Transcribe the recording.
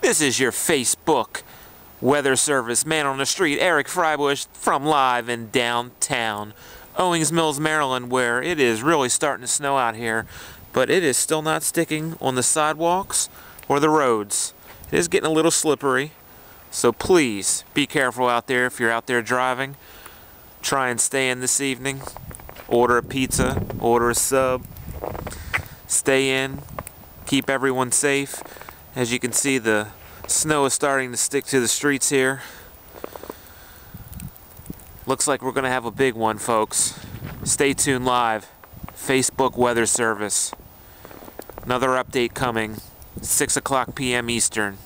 This is your Facebook weather service man on the street, Eric Fribush, from live in downtown Owings Mills, Maryland, where it is really starting to snow out here, but it is still not sticking on the sidewalks or the roads. It is getting a little slippery, so please be careful out there if you're out there driving. Try and stay in this evening. Order a pizza, order a sub. Stay in. Keep everyone safe. As you can see, the snow is starting to stick to the streets here. Looks like we're going to have a big one, folks. Stay tuned live. Facebook weather service. Another update coming. 6 o'clock p.m. Eastern.